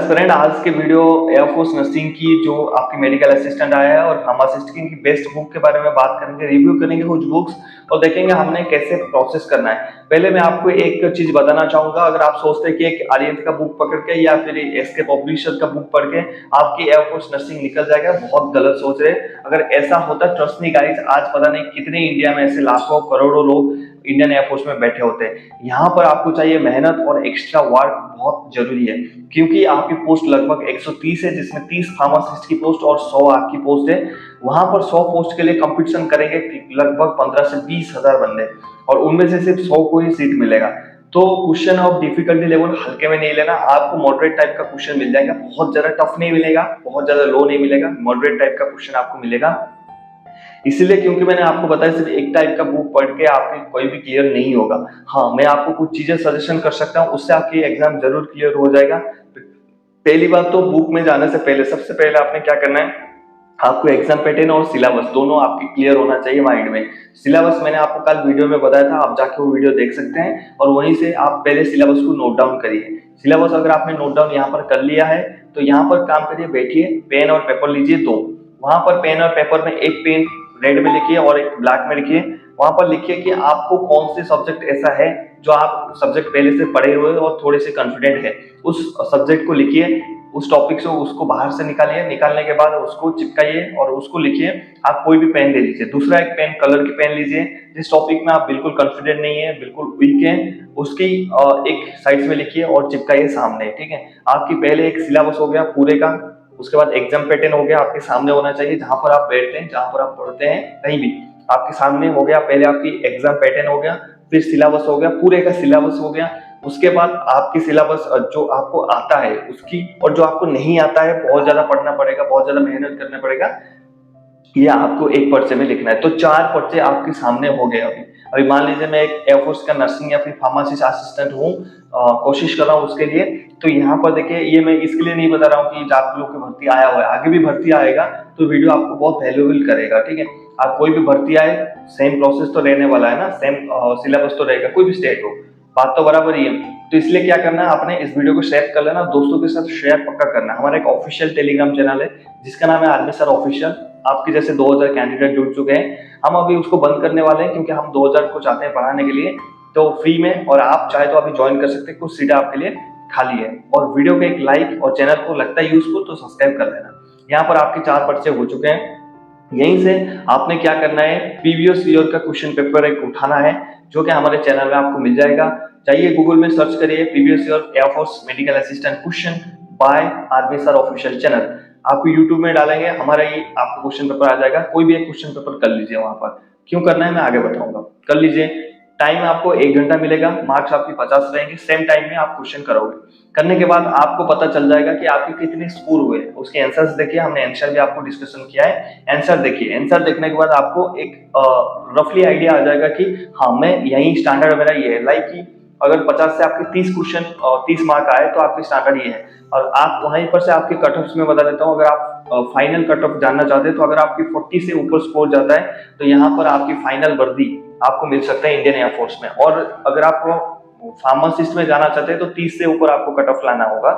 Aspirant, आज के video air force nursing की जो आपकी मेडिकल असिस्टेंट आया है और फार्मासिस्ट की इनकी बेस्ट बुक के बारे में बात करेंगे, रिव्यू करेंगे कुछ बुक्स और देखेंगे हमने कैसे प्रोसेस करना है। पहले मैं आपको एक चीज बताना चाहूंगा, अगर आप सोचते हैं कि एक आर्यन का बुक पकड़ के या फिर एसके पब्लिशर का बुक पढ़ के आपकी एयरफोर्स नर्सिंग निकल जाएगा, बहुत गलत सोच रहे। अगर ऐसा होता, ट्रस्ट मी गाइस, आज पता नहीं कितने इंडिया में ऐसे लाखों करोड़ों लोग इंडियन एयरफोर्स में बैठे होते हैं। यहाँ पर आपको चाहिए मेहनत और एक्स्ट्रा वर्क बहुत जरूरी है, क्योंकि आपकी पोस्ट लगभग 130 है, जिसमें 30 फार्मासिस्ट की पोस्ट और 100 आपकी पोस्ट है। वहां पर 100 पोस्ट के लिए कंपटीशन करेंगे लगभग 15 से 20 हजार बंदे, और उनमें से सिर्फ 100 को ही सीट मिलेगा। तो क्वेश्चन ऑफ डिफिकल्टी लेवल हल्के में नहीं लेना, आपको मॉडरेट टाइप का क्वेश्चन मिल जाएगा। बहुत ज्यादा टफ नहीं मिलेगा, बहुत ज्यादा लो नहीं मिलेगा, मॉडरेट टाइप का क्वेश्चन आपको मिलेगा। इसीलिए क्योंकि मैंने आपको बताया सिर्फ एक टाइप का बुक पढ़ के आपके कोई भी क्लियर नहीं होगा। हाँ, मैं आपको कुछ चीजें सजेशन कर सकता हूँ, उससे आपकी एग्जाम जरूर क्लियर हो जाएगा। पहली बात तो बुक में जाने से पहले सबसे पहले आपने क्या करना है, आपको एग्जाम पैटर्न और सिलेबस दोनों आपकी क्लियर होना चाहिए माइंड में। सिलेबस मैंने आपको कल वीडियो में बताया था, आप जाके वो वीडियो देख सकते हैं और वहीं से आप पहले सिलेबस को नोट डाउन करिए। सिलेबस अगर आपने नोट डाउन यहाँ पर कर लिया है तो यहाँ पर काम करिए, बैठिए, पेन और पेपर लीजिए दो। वहां पर पेन और पेपर में एक पेन रेड में लिखिए और एक ब्लैक में लिखिए। वहां पर लिखिए कि आपको कौन से सब्जेक्ट ऐसा है जो आप सब्जेक्ट पहले से पढ़े हुए और थोड़े से कॉन्फिडेंट है, उस सब्जेक्ट को लिखिए। उस टॉपिक से उसको बाहर से निकालिए, निकालने के बाद उसको चिपकाइए और उसको लिखिए। आप कोई भी पेन ले लीजिए, दूसरा एक पेन कलर की पेन लीजिए। जिस टॉपिक में आप बिल्कुल कॉन्फिडेंट नहीं है, बिल्कुल वीक है, उसकी एक साइड में लिखिए और चिपकाइए सामने। ठीक है, आपकी पहले एक सिलेबस हो गया पूरे का। उसके बाद एग्जाम पैटर्न हो गया, आपके सामने होना चाहिए, जहां पर आप बैठते हैं, जहां पर आप पढ़ते हैं, कहीं भी आपके सामने हो गया। पहले आपकी एग्जाम पैटर्न हो गया, फिर सिलेबस हो गया, पूरे का सिलेबस हो गया। उसके बाद आपकी सिलेबस जो आपको आता है उसकी, और जो आपको नहीं आता है बहुत ज्यादा पढ़ना पड़ेगा, बहुत ज्यादा मेहनत करना पड़ेगा, ये आपको एक पर्चे में लिखना है। तो 4 पर्चे आपके सामने हो गए। अभी मान लीजिए मैं एक एयरफोर्स का नर्सिंग या फिर फार्मासिस्ट असिस्टेंट हूँ, कोशिश कर रहा हूँ उसके लिए। तो यहाँ पर देखिए, ये मैं इसके लिए नहीं बता रहा हूँ कि आप लोग की भर्ती आया हुआ है, आगे भी भर्ती आएगा तो वीडियो आपको बहुत वैल्यूएबल करेगा। ठीक है, आप कोई भी भर्ती आए, सेम प्रोसेस तो रहने वाला है ना, सेम सिलेबस तो रहेगा, कोई भी स्टेट हो, बात तो बराबर ही है। तो इसलिए क्या करना है, आपने इस वीडियो को शेयर कर लेना, दोस्तों के साथ शेयर पक्का करना। हमारा एक ऑफिशियल टेलीग्राम चैनल है जिसका नाम है आर्मी सर ऑफिशियल। आपके जैसे 2000 कैंडिडेट जुड़ चुके हैं, हम अभी उसको बंद करने वाले हैं क्योंकि हम 2000 को चाहते हैं पढ़ाने के लिए, तो फ्री में। और आप चाहे तो अभी ज्वाइन कर सकते हैं, कुछ सीटें आपके लिए खाली है। और वीडियो को एक लाइक और चैनल को लगता है यूजफुल तो सब्सक्राइब कर लेना। यहाँ पर आपके 4 पर्चे हो चुके हैं। यहीं से आपने क्या करना है, प्रीवियस ईयर का क्वेश्चन पेपर एक उठाना है, जो कि हमारे चैनल में आपको मिल जाएगा। चाहिए गूगल में सर्च करिए previous year air force medical assistant question by army sir official channel. आपको यूट्यूब में डालेंगे, हमारा ये आपको क्वेश्चन पेपर आ जाएगा। कोई भी एक क्वेश्चन पेपर कर लीजिए, वहां पर क्यों करना है मैं आगे बताऊंगा, कर लीजिए। टाइम आपको 1 घंटा मिलेगा, मार्क्स आपके 50 रहेंगे। सेम टाइम में आप क्वेश्चन करोगे, करने के बाद आपको पता चल जाएगा कि आपके कितने स्कोर हुए। उसके आंसर्स देखिए, हमने आंसर भी आपको डिस्कशन किया है। आंसर देखिए, आंसर देखने के बाद आपको एक रफली आइडिया आ जाएगा कि हाँ, मैं यही स्टैंडर्ड मेरा ये है। लाइक कि अगर 50 से आपके 30 क्वेश्चन और 30 मार्क आए तो आपकी स्टैंडर्ड ये है। और आप वहीं पर से आपके कट ऑफ्स में बता देता हूँ, अगर आप फाइनल कट ऑफ जानना चाहते हैं तो अगर आपकी 40 से ऊपर स्कोर जाता है तो यहाँ पर आपकी फाइनल वर्दी आपको मिल सकता है इंडियन एयरफोर्स में। और अगर आप फार्मासिस्ट में जाना चाहते हैं तो 30 से ऊपर आपको कट ऑफ लाना होगा,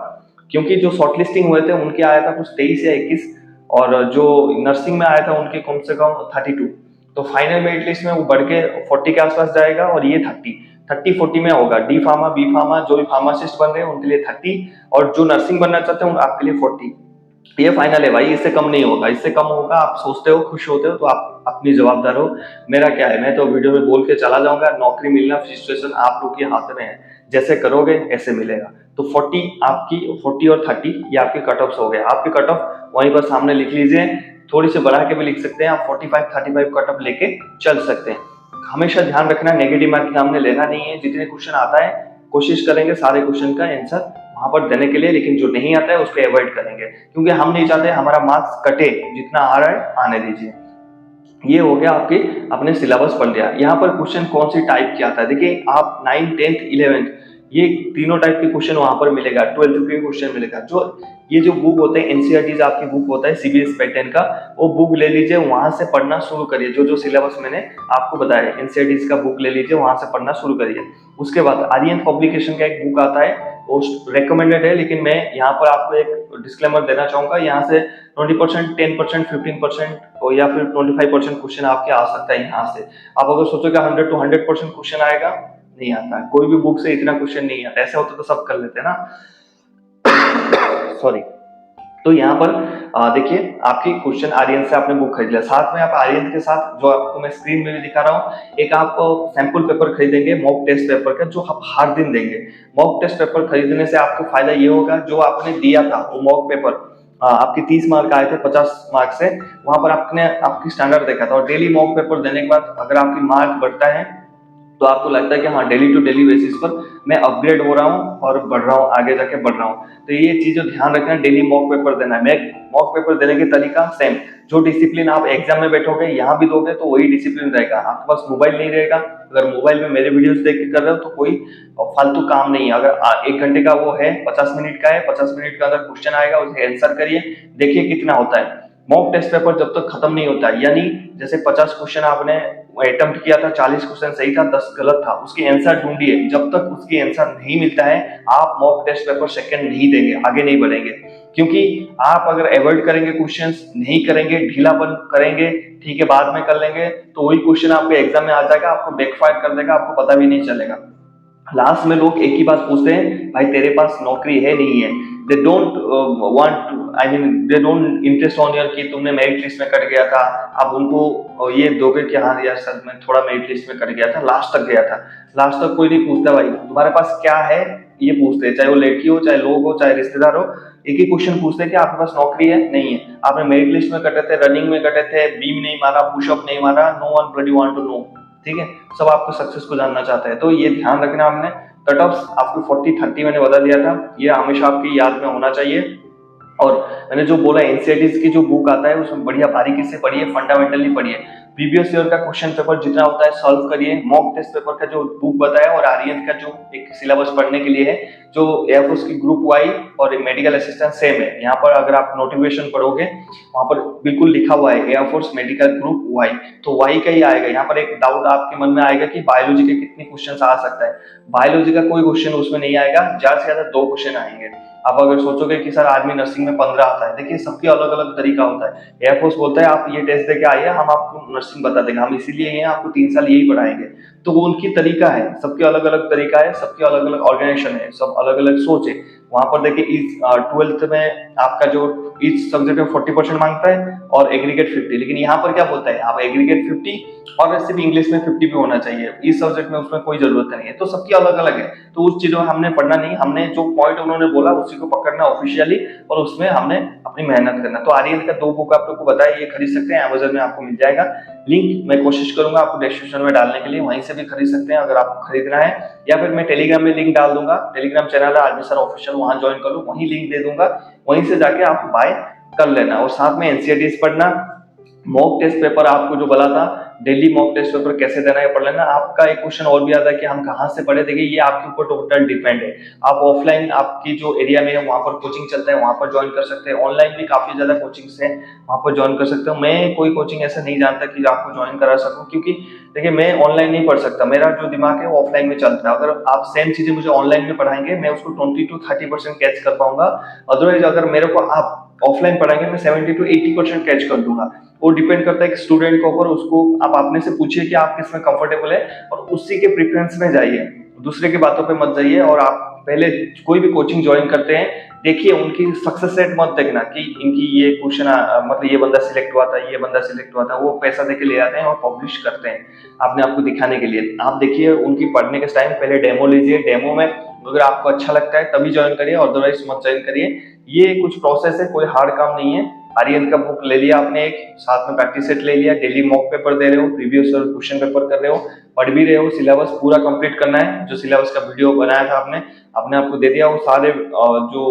क्योंकि जो शॉर्टलिस्टिंग हुए थे उनके आया था कुछ 23 या 21, और जो नर्सिंग में आया था उनके कम से कम 32। तो फाइनल मेरिट लिस्ट में वो बढ़ के 40 के आसपास जाएगा, और ये 30-40 में होगा। डी फार्मा, बी फार्मा, जो भी फार्मासिस्ट बन रहे हैं उनके लिए 30, और जो नर्सिंग बनना चाहते हैं आपके लिए 40। ये फाइनल है भाई, इससे कम नहीं होगा। इससे कम होगा, आप सोचते हो, खुश होते हो, तो आप अपनी जवाबदार हो। मेरा क्या है, मैं तो वीडियो में बोल के चला जाऊंगा। नौकरी मिलना सिचुएशन आप लोग के हाथ में है, जैसे करोगे ऐसे मिलेगा। तो 40 आपकी, 40 और 30 ये आपके कट ऑफ हो गए। आपके कट ऑफ वहीं पर सामने लिख लीजिए, थोड़ी सी बढ़ा के भी लिख सकते हैं आप। 45-35 कट ऑफ लेके चल सकते हैं। हमेशा ध्यान रखना, नेगेटिव मार्किंग हमने लेना नहीं है। जितने क्वेश्चन आता है कोशिश करेंगे सारे क्वेश्चन का आंसर वहां पर देने के लिए, लेकिन जो नहीं आता है उसको अवॉइड करेंगे, क्योंकि हम नहीं चाहते हमारा मार्क्स कटे। जितना आ रहा है आने दीजिए। ये हो गया, आपके अपने सिलेबस पढ़ लिया। यहाँ पर क्वेश्चन कौन सी टाइप की आता है देखिए, आप 9th 10th 11th ये तीनों टाइप के क्वेश्चन वहां पर मिलेगा। 12th के क्वेश्चन मिलेगा। जो ये जो बुक होते हैं एनसीईआरटी आपकी बुक होता है सीबीएस पैटर्न का, वो बुक ले लीजिए, वहां से पढ़ना शुरू करिए। जो जो सिलेबस मैंने आपको बताया एनसीईआरटी का बुक ले लीजिए, वहां से पढ़ना शुरू करिए। उसके बाद आर्यन पब्लिकेशन का एक बुक आता है, वो रिकमेंडेड है, लेकिन मैं यहाँ पर आपको एक डिस्क्लेमर देना चाहूंगा, यहाँ से 20%, 10%, 15% और या फिर 25% क्वेश्चन आपके आ सकता है यहाँ से। आप अगर सोचोगे 100 to 100% क्वेश्चन आएगा, नहीं आता है। कोई भी बुक से इतना क्वेश्चन नहीं आता, ऐसे होता तो सब कर लेते ना। सॉरी। तो यहाँ पर देखिए आपकी क्वेश्चन आर्यन से आपने बुक खरीद लिया, साथ में आप आर्यन के साथ जो आपको मैं स्क्रीन में भी दिखा रहा हूँ, एक आप सैंपल पेपर खरीदेंगे मॉक टेस्ट पेपर का, जो आप हर दिन देंगे। मॉक टेस्ट पेपर खरीदने से आपको फायदा ये होगा, जो आपने दिया था वो मॉक पेपर आपके 30 मार्क आए थे 50 मार्क से, वहां पर आपने आपकी स्टैंडर्ड देखा था, और डेली मॉक पेपर देने के बाद अगर आपकी मार्क बढ़ता है तो आपको लगता है कि हाँ डेली टू डेली बेसिस पर मैं अपग्रेड हो रहा हूँ और बढ़ रहा हूँ, आगे जाके बढ़ रहा हूँ। तो ये चीज ध्यान रखना, डेली मॉक पेपर देना है। मैं मॉक पेपर देने की तरीका सेम, जो डिसिप्लिन आप एग्जाम में बैठोगे यहाँ भी दोगे तो वही डिसिप्लिन रहेगा। आपके पास मोबाइल नहीं रहेगा, अगर मोबाइल में मेरे वीडियोस देख के कर रहे हो तो कोई फालतू काम नहीं है। अगर 1 घंटे का वो है, 50 मिनट का है, 50 मिनट का अगर क्वेश्चन आएगा उसे आंसर करिए, देखिए कितना होता है। मॉक टेस्ट पेपर जब तक खत्म नहीं होता, यानी जैसे 50 क्वेश्चन आपने अटेम्प्ट किया था, 40 क्वेश्चन सही था, 10 गलत था, उसकी आंसर ढूंढिए। जब तक उसकी आंसर नहीं मिलता है आप मॉक टेस्ट पेपर सेकंड नहीं देंगे, आगे नहीं बढ़ेंगे। क्योंकि आप अगर अवॉइड करेंगे, क्वेश्चंस नहीं करेंगे, ढीलापन करेंगे, ठीक है बाद में कर लेंगे, तो वही क्वेश्चन आपके एग्जाम में आ जाएगा, आपको बैकफायर कर देगा, आपको पता भी नहीं चलेगा। लास्ट में लोग एक ही बात पूछते हैं, भाई तेरे पास नौकरी है नहीं है। They don't want, I mean they don't interest on your कि तुमने मेरिट लिस्ट में कट गया था, आप उनको ये दोगे कि हाँ यार सर मैं थोड़ा मेरिट लिस्ट में कट गया था, लास्ट तक गया था। लास्ट तक कोई नहीं पूछता भाई तुम्हारे पास क्या है, ये पूछते हैं, चाहे वो लड़की हो, चाहे लोग हो, चाहे रिश्तेदार हो, एक ही क्वेश्चन पूछते हैं कि आपके पास नौकरी है नहीं है, आपने मेरिट लिस्ट में कटे थे, रनिंग में कटे थे, बीम नहीं मारा, पुशअप नहीं मारा, no one bloody want to know. ठीक है, सब आपको सक्सेस को जानना चाहते हैं। तो ये ध्यान रखना, हमने कट ऑफ आपको 40-30 मैंने बता दिया था, ये हमेशा आपकी याद में होना चाहिए। और मैंने जो बोला एनसीईआरटी की जो बुक आता है उसमें बढ़िया बारीकी से पढ़िए, फंडामेंटली पढ़िए, प्रीवियस ईयर का क्वेश्चन पेपर जितना होता है सॉल्व करिए, मॉक टेस्ट पेपर का जो बुक बताया और आर्यन का जो एक सिलेबस पढ़ने के लिए है, जो एयरफोर्स की ग्रुप वाई और मेडिकल असिस्टेंट सेम है। यहाँ पर अगर आप नोटिफिकेशन पढ़ोगे वहां पर बिल्कुल लिखा हुआ है एयरफोर्स मेडिकल ग्रुप वाई, तो वाई का ही आएगा। यहाँ पर एक डाउट आपके मन में आएगा कि बायोलॉजी के कितने क्वेश्चन आ सकता है, बायोलॉजी का कोई क्वेश्चन उसमें नहीं आएगा, ज्यादा से ज्यादा 2 क्वेश्चन आएंगे। आप अगर सोचोगे कि सर आर्मी नर्सिंग में 15 आता है, देखिए सबके अलग अलग तरीका होता है। एयरफोर्स बोलता है आप ये टेस्ट देके आइए, हम आपको नर्सिंग बता देंगे, हम इसीलिए हैं आपको 3 साल यही पढ़ाएंगे। तो वो उनकी तरीका है, सबके अलग अलग तरीका है, सबके अलग अलग ऑर्गेनाइजेशन है, सब अलग अलग सोच है। वहां पर देखिए इस 12th में आपका जो इस सब्जेक्ट में 40% मांगता है और एग्रीगेट 50, लेकिन यहाँ पर क्या बोलता है आप एग्रीगेट 50 और सिर्फ इंग्लिश में 50 भी होना चाहिए, इस सब्जेक्ट में उसमें कोई जरूरत नहीं है। तो सबकी अलग अलग है, तो उस चीजों में हमने पढ़ना नहीं, हमने जो पॉइंट उन्होंने बोला उसी को पकड़ना ऑफिशियली और उसमें हमने अपनी मेहनत करना। तो आर्यन का 2 बुक आप लोग को बताया, ये खरीद सकते हैं, अमेजन में आपको मिल जाएगा। लिंक मैं कोशिश करूंगा आपको डिस्क्रिप्शन में डालने के लिए, वहीं से भी खरीद सकते हैं अगर आपको खरीदना है, या फिर मैं टेलीग्राम में लिंक डाल दूंगा, टेलीग्राम चैनल है आर्मी सर ऑफिशियल, वहां ज्वाइन कर लो, वहीं लिंक दे दूंगा, वहीं से जाके आप बाय कर लेना। और साथ में एनसीईआरटी पढ़ना, मॉक टेस्ट पेपर आपको जो बोला था डेली मॉक टेस्ट पेपर कैसे देना है पढ़ लेना। आपका एक क्वेश्चन और भी आता है कि हम कहाँ से पढ़े, देखिए ये आपके ऊपर टोटल डिपेंड है। आप ऑफलाइन आपकी जो एरिया में है वहां पर कोचिंग चलता है, वहां पर ज्वाइन कर सकते हैं, ऑनलाइन भी काफी ज्यादा कोचिंग्स हैं, वहां पर ज्वाइन कर सकते हो। मैं कोई कोचिंग ऐसा नहीं जानता कि आपको ज्वाइन करा सकूं, क्योंकि देखिए मैं ऑनलाइन नहीं पढ़ सकता, मेरा जो दिमाग है वो ऑफलाइन में चलता है। अगर आप सेम चीजें मुझे ऑनलाइन में पढ़ाएंगे मैं उसको 20 to 30% कैच कर पाऊंगा, अदरवाइज अगर मेरे को आप ऑफलाइन पढ़ाएंगे मैं 70 to 80% कैच कर दूंगा। वो डिपेंड करता है कि स्टूडेंट के ऊपर, उसको आप अपने से पूछिए कि आप किसमें कंफर्टेबल है और उसी के प्रेफरेंस में जाइए, दूसरे की बातों पे मत जाइए। और आप पहले कोई भी कोचिंग ज्वाइन करते हैं देखिए उनकी सक्सेस रेट मत देखना कि इनकी ये क्वेश्चन मतलब ये बंदा सिलेक्ट हुआ था, ये बंदा सिलेक्ट हुआ था, वो पैसा देके ले आते हैं और पब्लिश करते हैं अपने आपको दिखाने के लिए। आप देखिए उनकी पढ़ने के टाइम पहले डेमो लीजिए, डेमो में अगर आपको अच्छा लगता है तभी ज्वाइन करिए, अदरवाइज मत ज्वाइन करिए। ये कुछ प्रोसेस है, कोई हार्ड काम नहीं है। आर्यन का बुक ले लिया आपने, एक साथ में प्रैक्टिस सेट ले लिया, डेली मॉक पेपर दे रहे हो, प्रीवियस क्वेश्चन पेपर कर रहे हो, पढ़ भी रहे हो, सिलेबस पूरा कंप्लीट करना है। जो सिलेबस का वीडियो बनाया था आपने अपने आपको दे दिया, वो सारे जो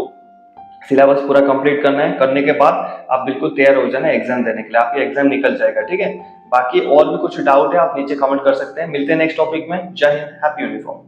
सिलेबस पूरा कंप्लीट करना है। करने के बाद आप बिल्कुल तैयार हो जाना एग्जाम देने के लिए, आपकी एग्जाम निकल जाएगा। ठीक है, बाकी और भी कुछ डाउट है आप नीचे कमेंट कर सकते हैं। मिलते हैं नेक्स्ट टॉपिक में। जय हिंद, हैप्पी यूनिफॉर्म।